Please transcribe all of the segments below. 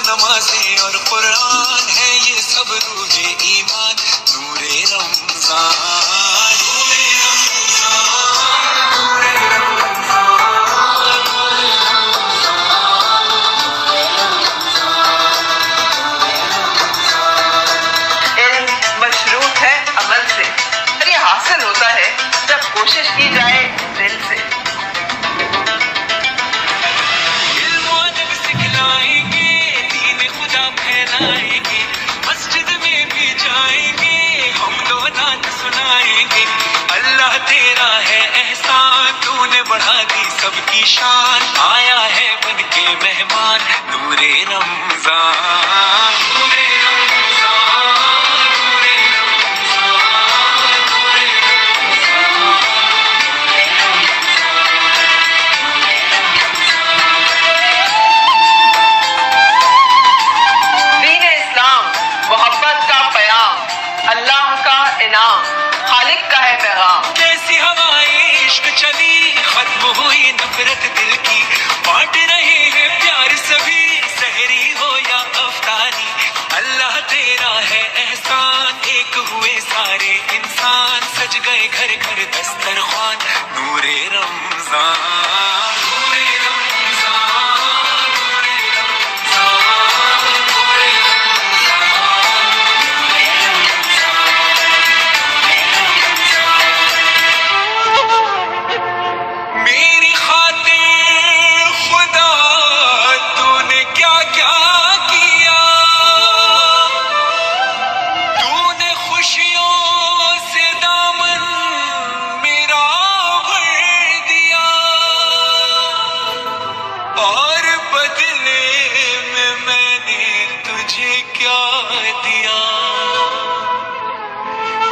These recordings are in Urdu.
نمازیں اور قرآن ہے یہ سب روح ایمان، نور رمضان، نور رمضان، نور رمضان۔ علم مشروط ہے عمل سے، اور یہ حاصل ہوتا ہے جب کوشش کی جائے دل سے۔ علم و ادب سکھلائیں گے، دین خدا پھیلائیں گے، مسجد میں بھی جائیں گے، ہم دو نعت سنائیں گے۔ اللہ تیرا ہے احسان، تو نے بڑھا دی سب کی شان، آیا ہے بن کے مہمان، نور رمضان، نور رمضان، نور رمضان، نور دین اسلام محبت کا پیام، اللہ کا انعام، خالق کا ہے پیغام۔ کیسی ہوائیں عشق چلی، ختم ہوئی نفرت دل کی، بانٹ رہے ہیں پیار سبھی، سحری ہو یا افطاری، اللہ تیرا ہے احسان، ایک ہوئے سارے انسان، سج گئے گھر گھر دسترخوان، نور رمضان، نور رمضان، نور رمضان، نور میری خاطر خدا تو نے کیا کیا کیا، تو نے خوشیوں سے دامن میرا بھر دیا، اور بدلے میں نے تجھے کیا دیا،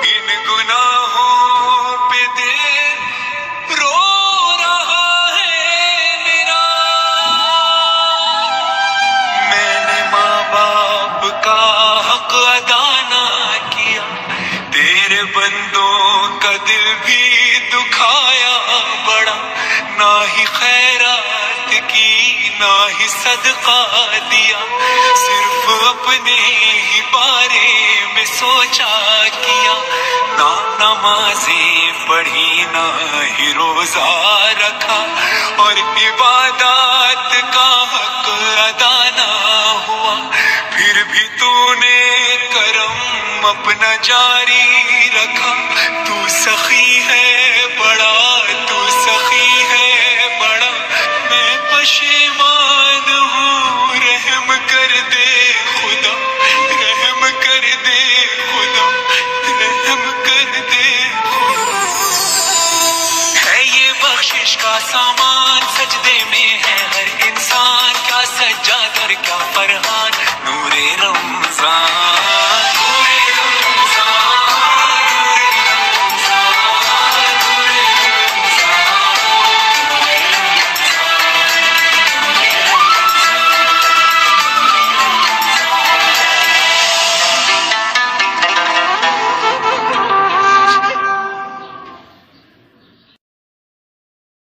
ان گناہوں پہ دل رو رہا ہے میرا، میں نے ماں باپ کا حق ادا نہ کیا، تیرے بندوں کا دل بھی دکھایا بڑا، نہ ہی خیرات کی نہ ہی صدقہ دیا، صرف اپنے ہی بارے میں سوچا کیا، نہ نمازیں پڑھی نہ ہی روزہ رکھا، اور عبادات کا حق ادا نہ ہوا، پھر بھی تو نے کرم اپنا جاری رکھا، تو سخی ہے بڑا، تو سخی ہے بڑا، میں پشیمان ہوں، رحم کر دے خدا، رحم کر دے خدا، رحم کر دے خدا۔ ہے یہ بخشش کا سامان، سجدے میں ہے ہر انسان، کیا سجاد اور کیا فرحان، نور رمضان۔